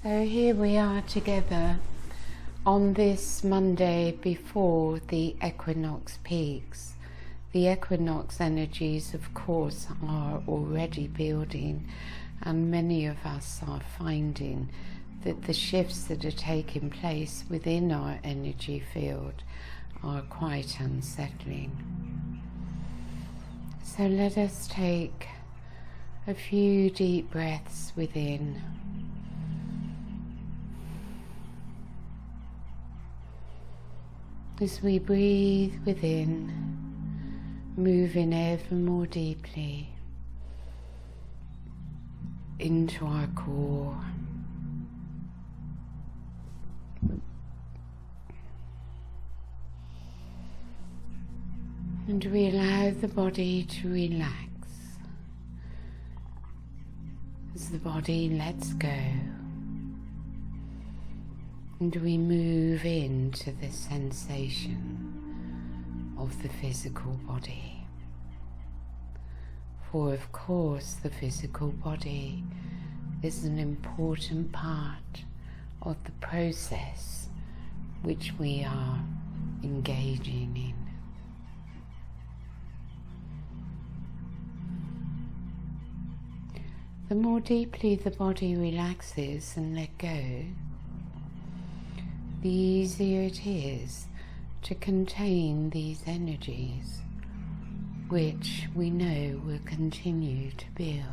So here we are together on this Monday before the equinox peaks. The equinox energies, of course, are already building, and many of us are finding that the shifts that are taking place within our energy field are quite unsettling. So let us take a few deep breaths within. As we breathe within, moving ever more deeply into our core. And we allow the body to relax as the body lets go. And we move into the sensation of the physical body. For of course the physical body is an important part of the process which we are engaging in. The more deeply the body relaxes and let go, the easier it is to contain these energies, which we know will continue to build.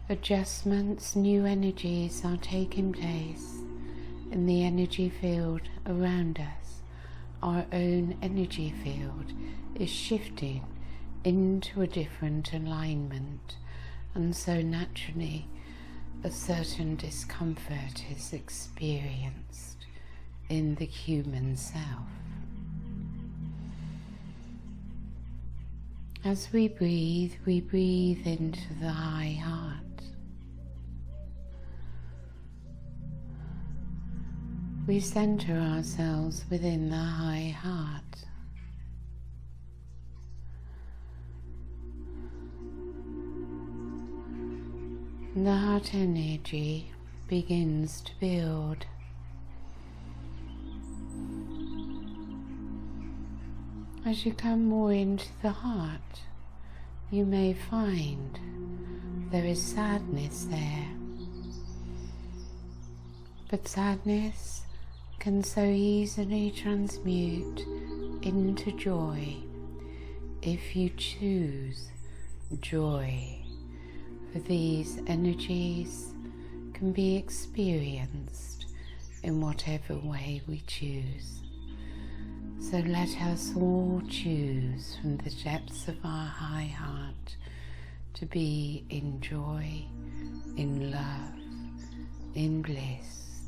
Adjustments, new energies are taking place in the energy field around us. Our own energy field is shifting into a different alignment. And so naturally a certain discomfort is experienced in the human self. As we breathe into the high heart. We center ourselves within the high heart. The heart energy begins to build. As you come more into the heart, you may find there is sadness there. But sadness can so easily transmute into joy if you choose joy. For these energies can be experienced in whatever way we choose. So let us all choose from the depths of our high heart to be in joy, in love, in bliss,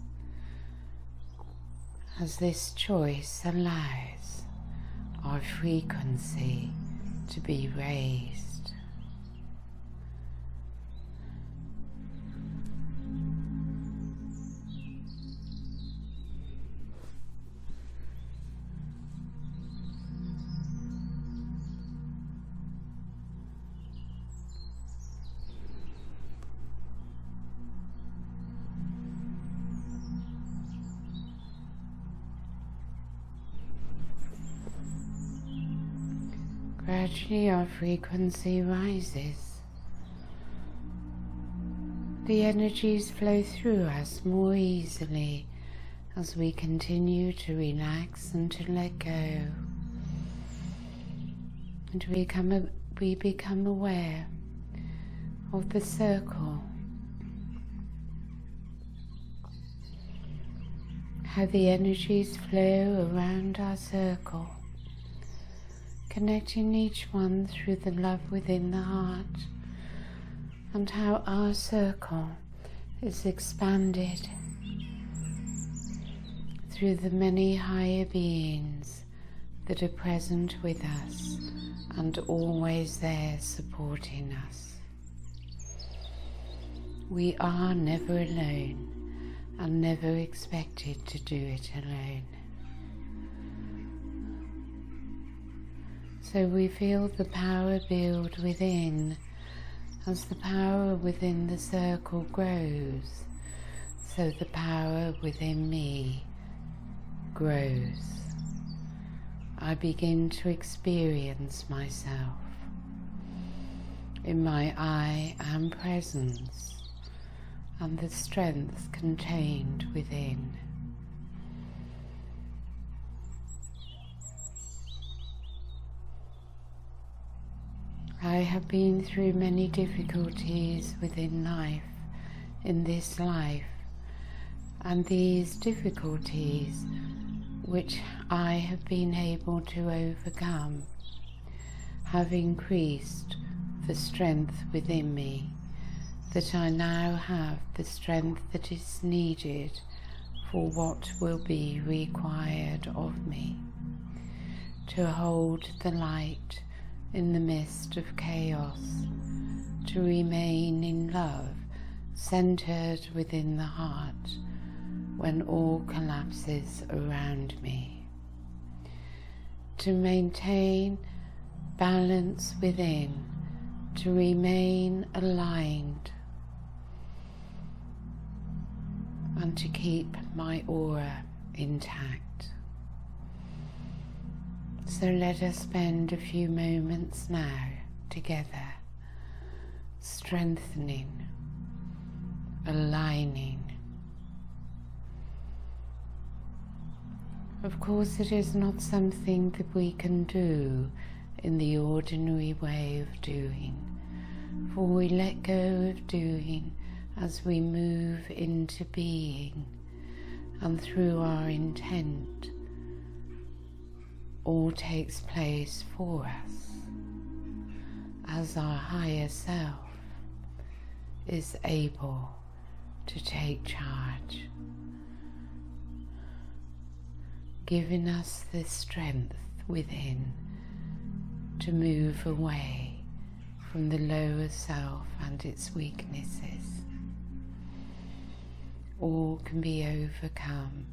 as this choice allows our frequency to be raised. Gradually our frequency rises. The energies flow through us more easily as we continue to relax and to let go. And we become aware of the circle. How the energies flow around our circle, connecting each one through the love within the heart, and how our circle is expanded through the many higher beings that are present with us and always there supporting us. We are never alone and never expected to do it alone. So we feel the power build within. As the power within the circle grows, so the power within me grows. I begin to experience myself in my I Am presence and the strength contained within. I have been through many difficulties within life, in this life, and these difficulties which I have been able to overcome have increased the strength within me, that I now have the strength that is needed for what will be required of me, to hold the light in the midst of chaos, to remain in love, centered within the heart when all collapses around me, to maintain balance within, to remain aligned, and to keep my aura intact. So let us spend a few moments now together, strengthening, aligning. Of course, it is not something that we can do in the ordinary way of doing, for we let go of doing as we move into being, and through our intent all takes place for us, as our higher self is able to take charge, giving us the strength within to move away from the lower self and its weaknesses. All can be overcome,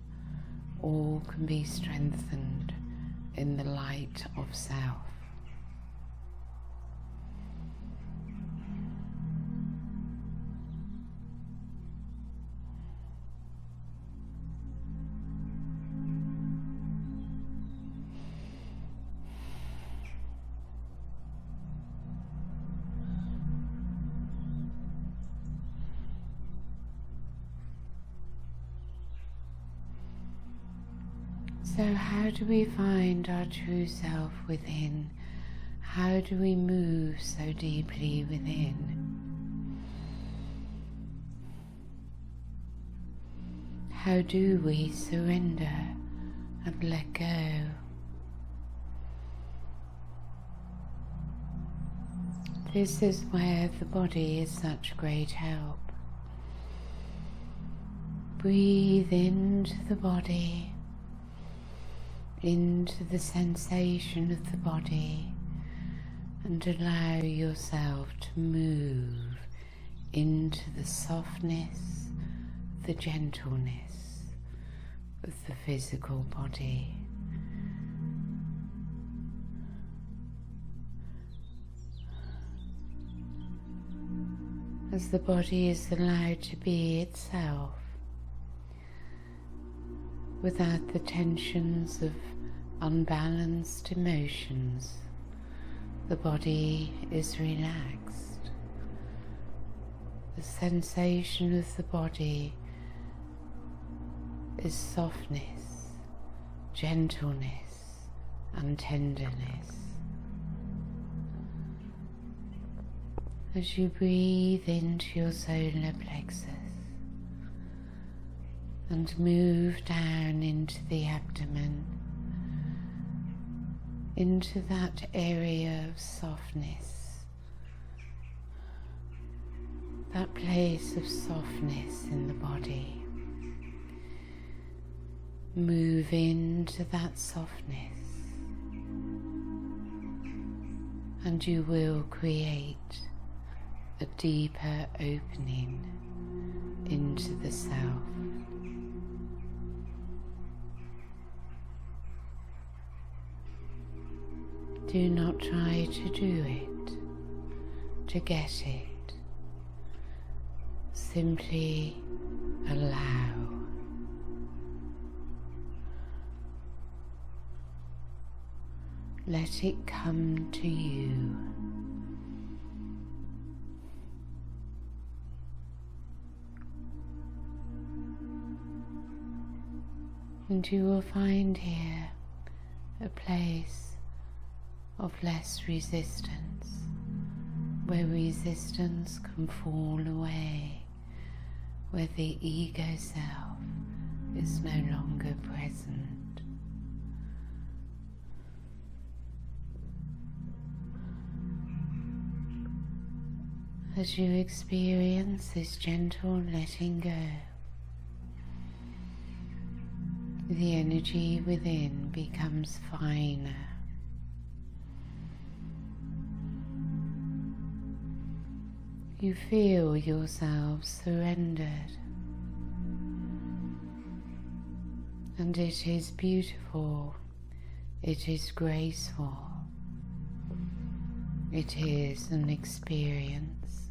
all can be strengthened in the light of self. So how do we find our true self within? How do we move so deeply within? How do we surrender and let go? This is where the body is such great help. Breathe into the body, into the sensation of the body, and allow yourself to move into the softness, the gentleness of the physical body. As the body is allowed to be itself, without the tensions of unbalanced emotions, the body is relaxed. The sensation of the body is softness, gentleness, and tenderness. As you breathe into your solar plexus and move down into the abdomen, into that area of softness, that place of softness in the body. Move into that softness, and you will create a deeper opening into the self. Do not try to do it, to get it. Simply allow. Let it come to you. And you will find here a place of less resistance, where resistance can fall away, where the ego self is no longer present. As you experience this gentle letting go, the energy within becomes finer. You feel yourselves surrendered, and it is beautiful, it is graceful, it is an experience,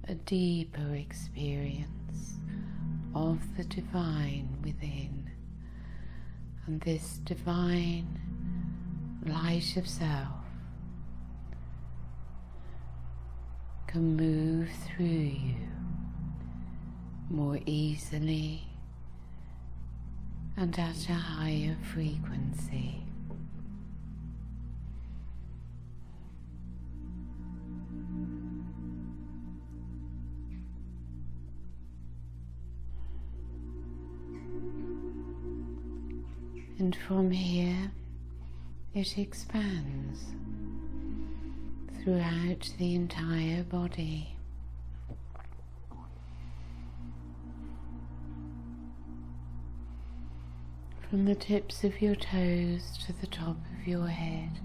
a deeper experience of the divine within. And this divine light of self can move through you more easily and at a higher frequency. And from here it expands throughout the entire body. From the tips of your toes to the top of your head,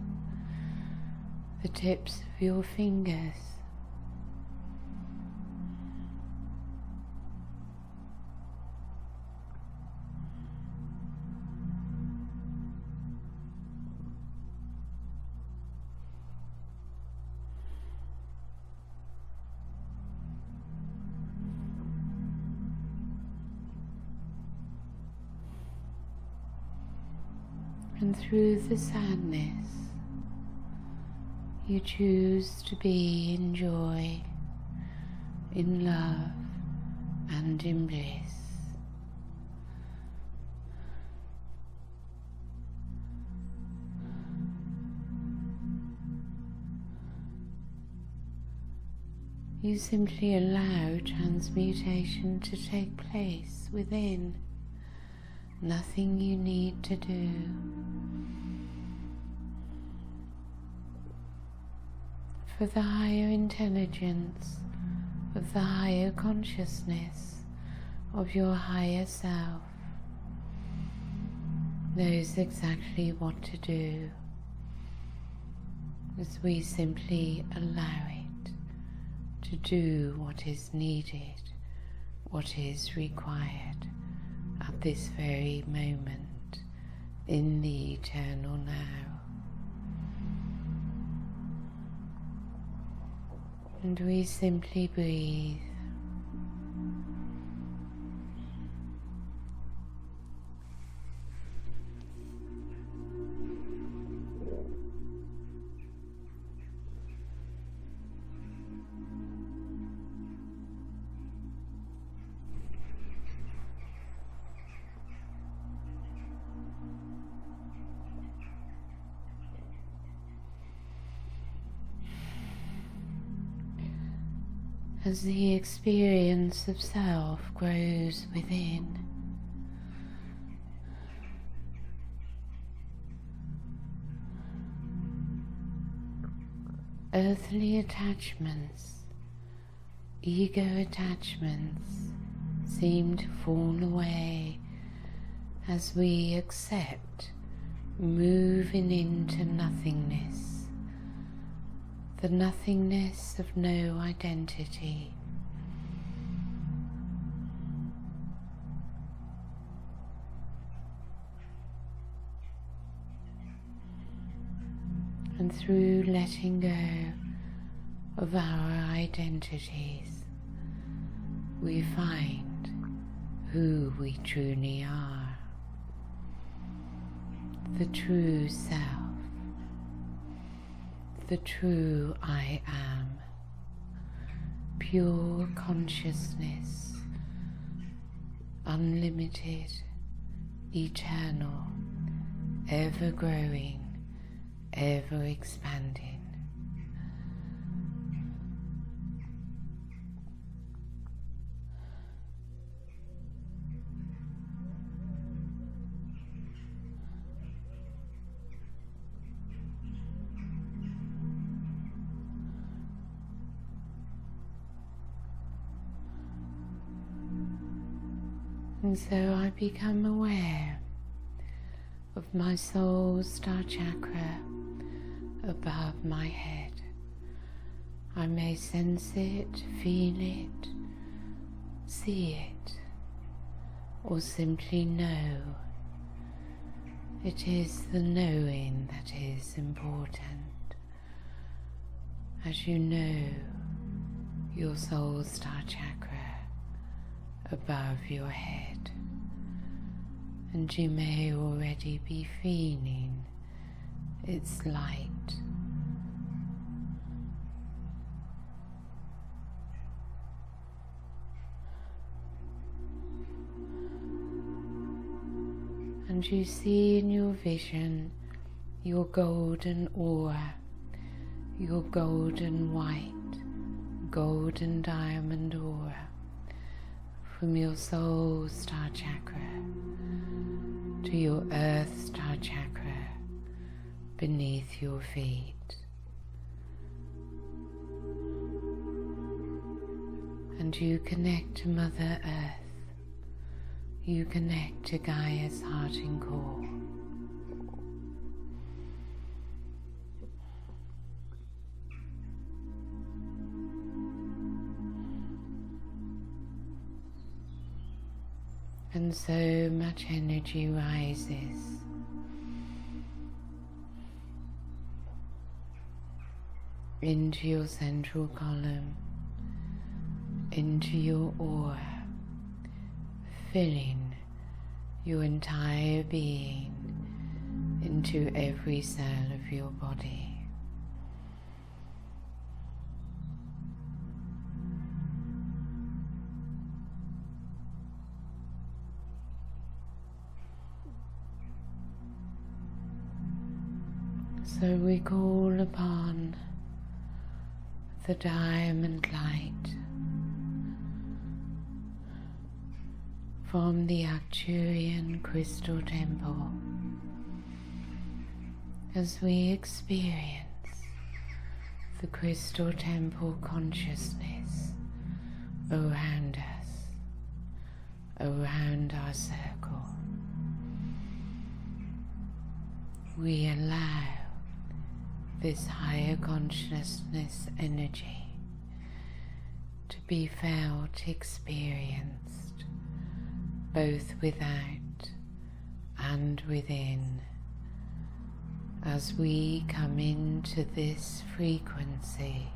the tips of your fingers, and through the sadness, you choose to be in joy, in love, and in bliss. You simply allow transmutation to take place within. Nothing you need to do. For the higher intelligence of the higher consciousness of your higher self knows exactly what to do, as we simply allow it to do what is needed, what is required at this very moment in the eternal now. And we simply breathe. As the experience of self grows within, earthly attachments, ego attachments seem to fall away as we accept moving into nothingness. The nothingness of no identity. And through letting go of our identities, we find who we truly are, the true self, the true I am, pure consciousness, unlimited, eternal, ever growing, ever expanding. And so I become aware of my soul star chakra above my head. I may sense it, feel it, see it, or simply know. It is the knowing that is important. As you know your soul star chakra above your head, and you may already be feeling its light. And you see in your vision your golden aura, your golden white, golden diamond aura from your soul star chakra to your earth star chakra beneath your feet. And you connect to Mother Earth. You connect to Gaia's heart and core. And so much energy rises into your central column, into your aura, filling your entire being, into every cell of your body. So we call upon the diamond light from the Arcturian crystal temple as we experience the crystal temple consciousness around us, around our circle. We allow this higher consciousness energy to be felt, experienced, both without and within, as we come into this frequency.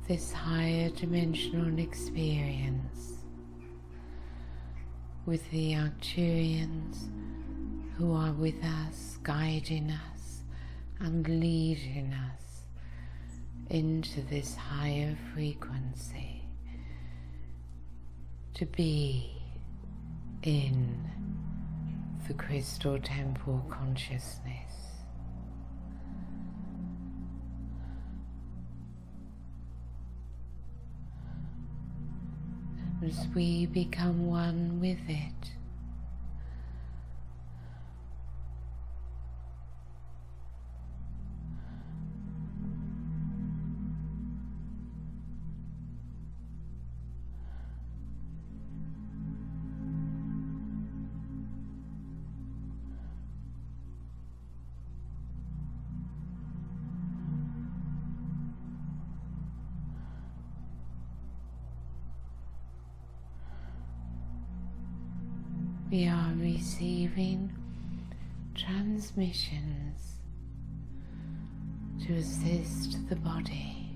This higher dimensional experience with the Arcturians who are with us, guiding us and leading us into this higher frequency, to be in the crystal temple consciousness. As we become one with it, We are receiving transmissions to assist the body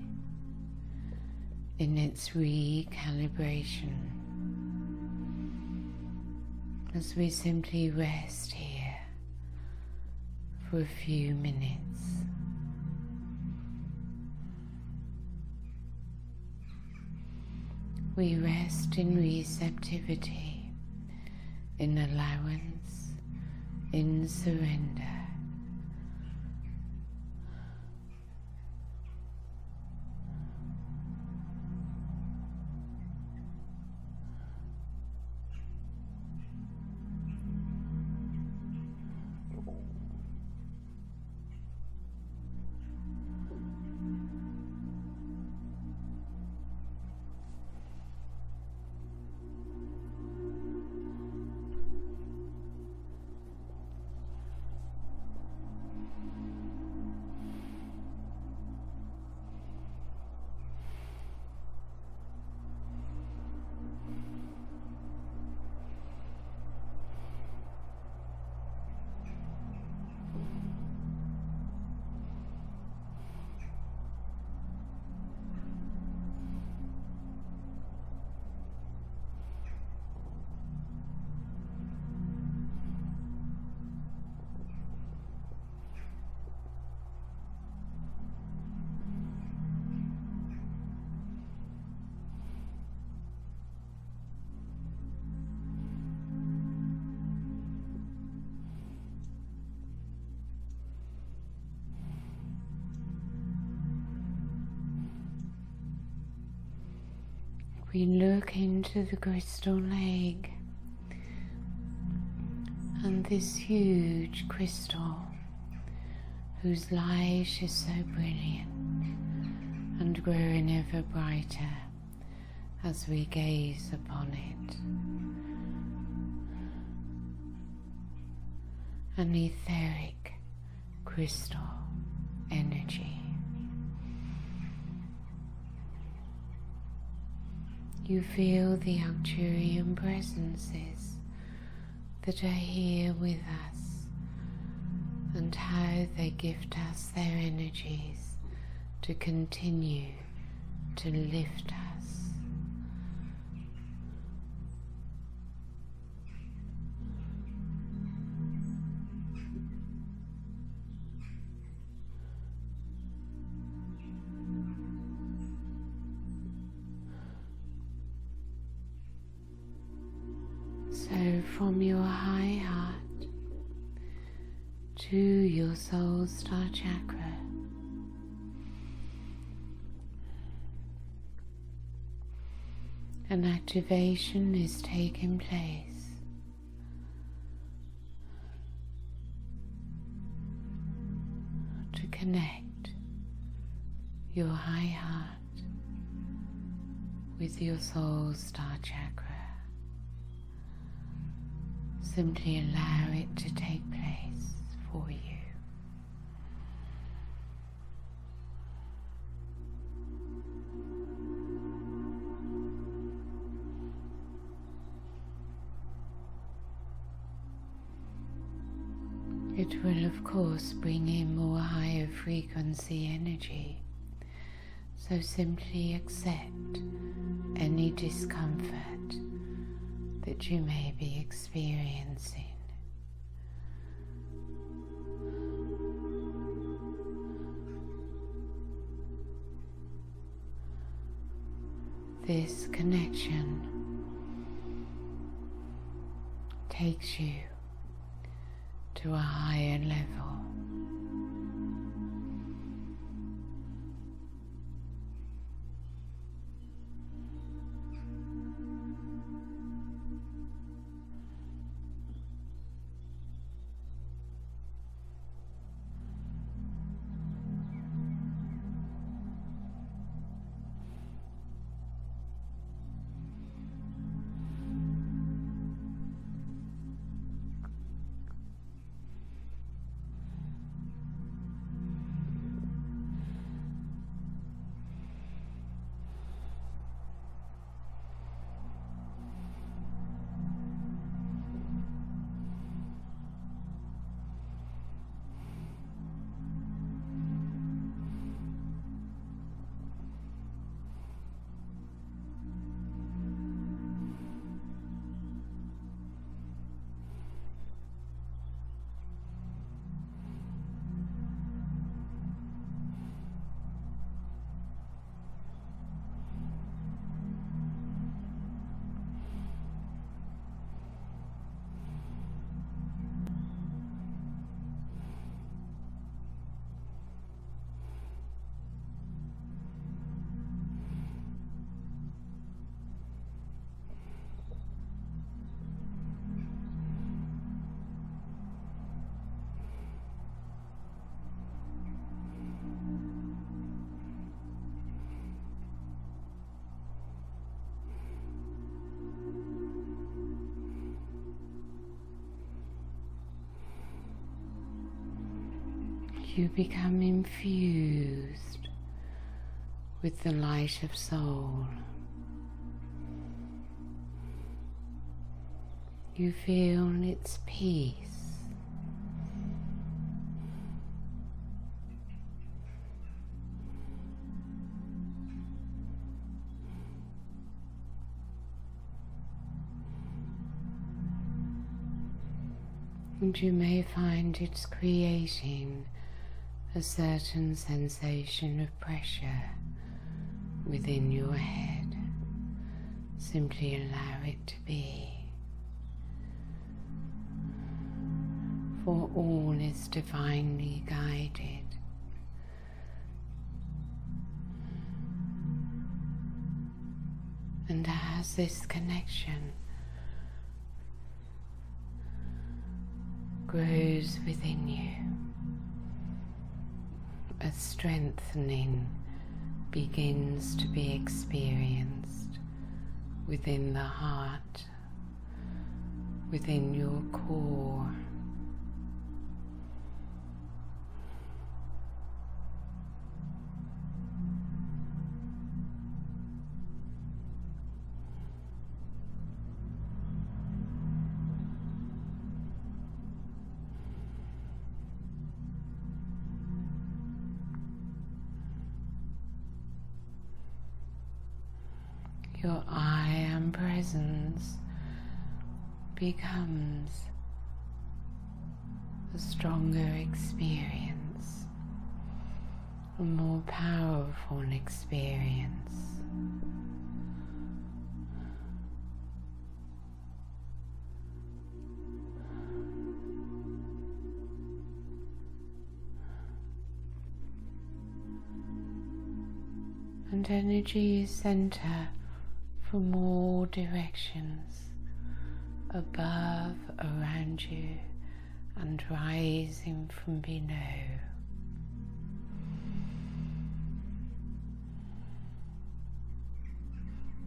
in its recalibration as we simply rest here for a few minutes. We rest in receptivity, in allowance, in surrender. We look into the crystal lake, and this huge crystal whose light is so brilliant and growing ever brighter as we gaze upon it. An etheric crystal energy. You feel the Arcturian presences that are here with us and how they gift us their energies to continue to lift us. So from your high heart to your soul star chakra, an activation is taking place. To connect your high heart with your soul star chakra. Simply allow it to take place for you. It will of course bring in more higher frequency energy, so simply accept any discomfort that you may be experiencing. This connection takes you to a higher level. You become infused with the light of soul. You feel its peace. And you may find it's creating a certain sensation of pressure within your head. Simply allow it to be. For all is divinely guided. And as this connection grows within you, a strengthening begins to be experienced within the heart, within your core. Your I Am presence becomes a stronger experience, a more powerful experience. And energy center from all directions, above, around you, and rising from below.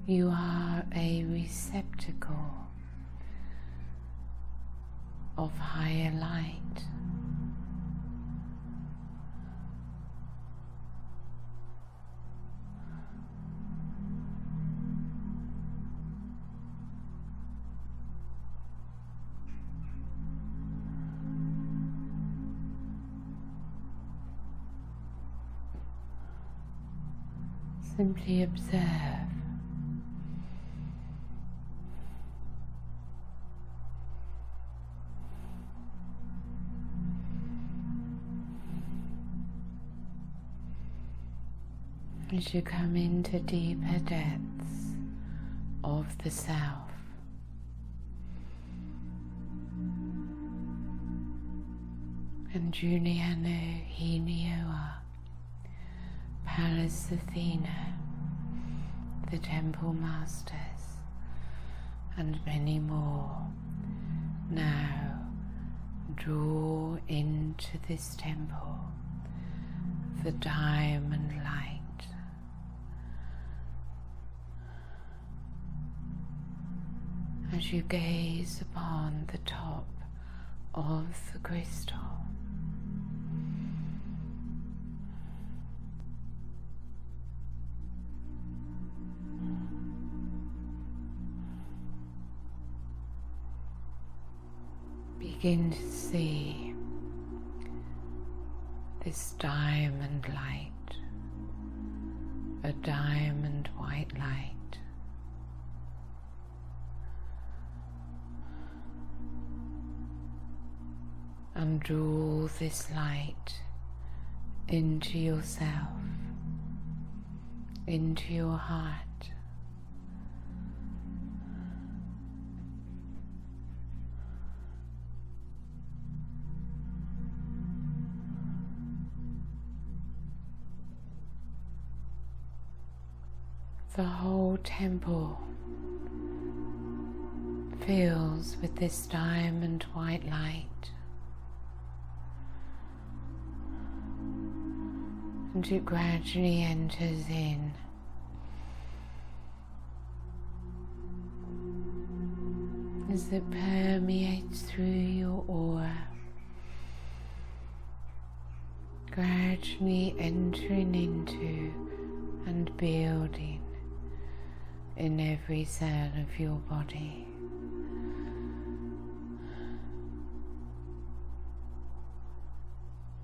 You are a receptacle of higher light. Simply observe. As you come into deeper depths of the self, and Juliano Helioa, Pallas Athena, the Temple Masters, and many more now draw into this temple the diamond light. As you gaze upon the top of the crystal, begin to see this diamond light, a diamond white light. And draw this light into yourself, into your heart. The whole temple fills with this diamond white light. And it gradually enters in, as it permeates through your aura, gradually entering into and building in every cell of your body.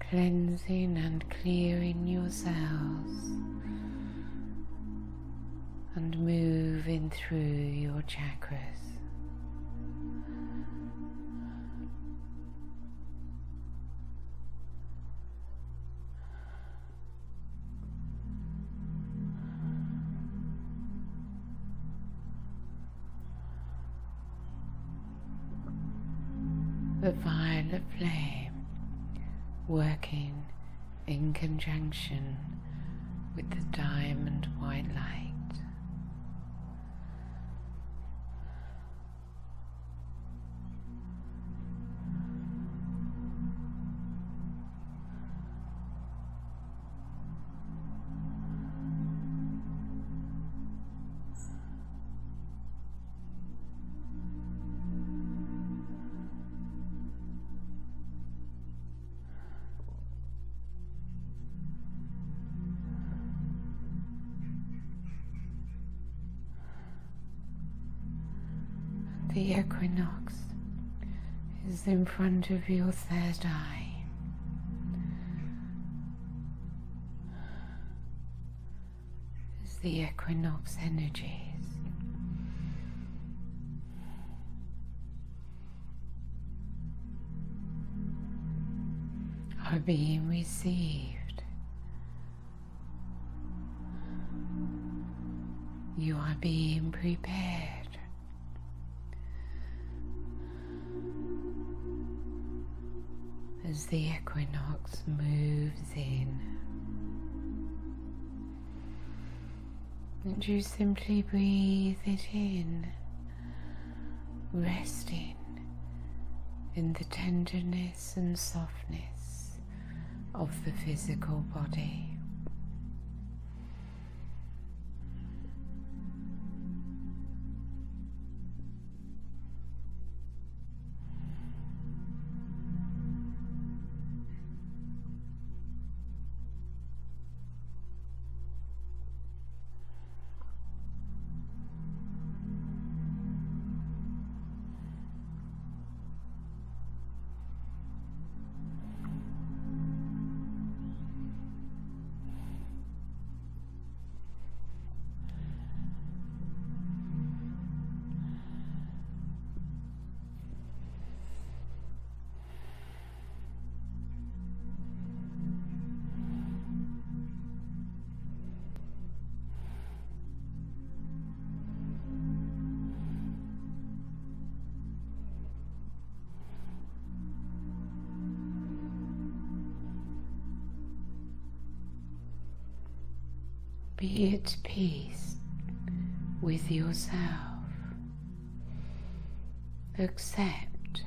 Cleansing and clearing your cells and moving through your chakras. The violet flame working in conjunction with the diamond white light. The equinox is in front of your third eye. As the equinox energies are being received, you are being prepared. As the equinox moves in, and you simply breathe it in, resting in the tenderness and softness of the physical body. Be at peace with yourself. Accept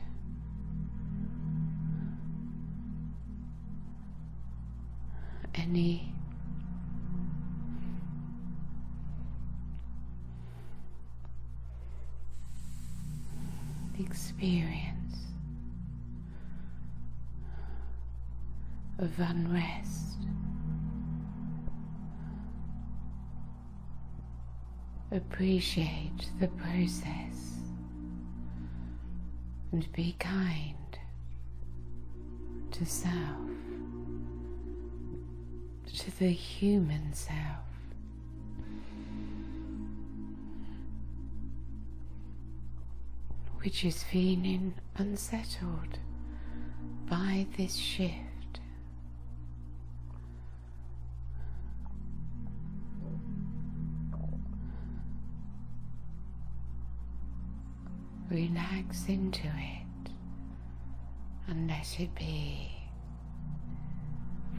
any experience of unrest. Appreciate the process and be kind to self, to the human self. Which is feeling unsettled by this shift. Relax into it and let it be,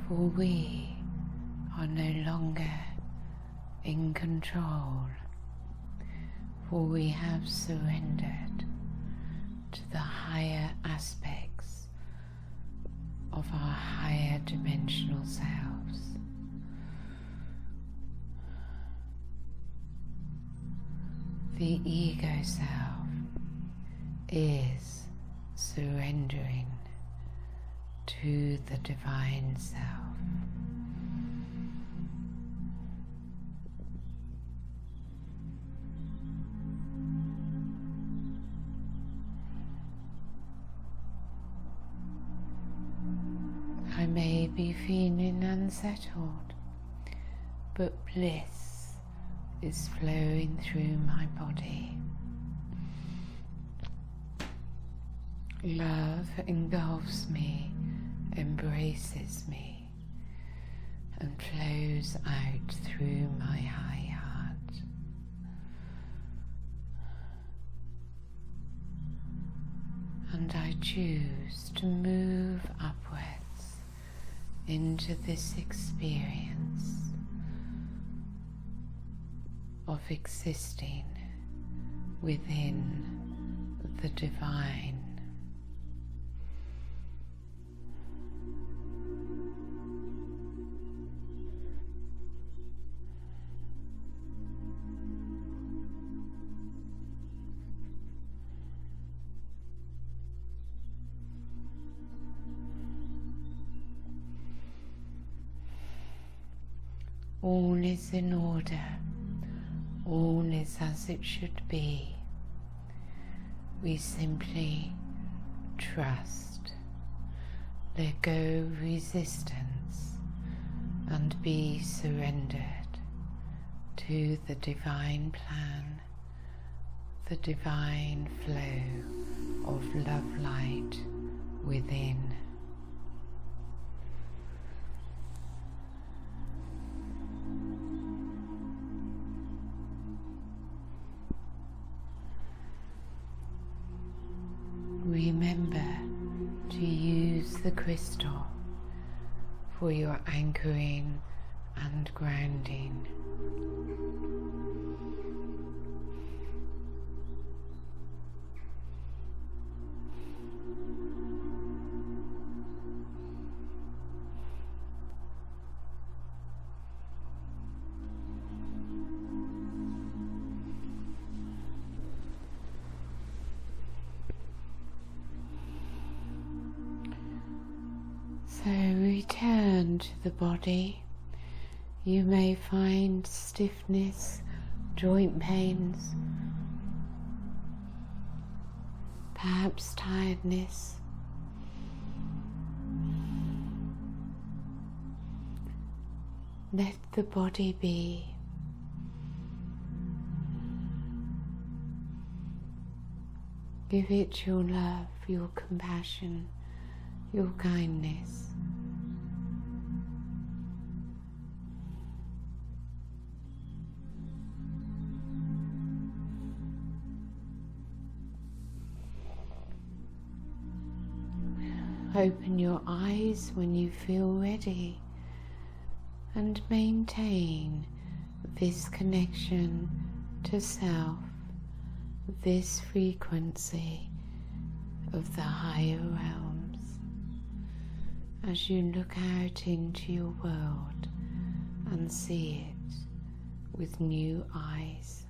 for we are no longer in control, for we have surrendered to the higher aspects of our higher dimensional selves. The ego self is surrendering to the divine self. be feeling unsettled, but bliss is flowing through my body. Love engulfs me, embraces me, and flows out through my high heart. And I choose to move upwards into this experience of existing within the divine. All is in order, all is as it should be. We simply trust, let go of resistance, and be surrendered to the divine plan, the divine flow of love light within. Remember to use the crystal for your anchoring and grounding. So return to the body. You may find stiffness, joint pains, perhaps tiredness. Let the body be. Give it your love, your compassion, your kindness. Open your eyes when you feel ready and maintain this connection to self, this frequency of the higher realms as you look out into your world and see it with new eyes.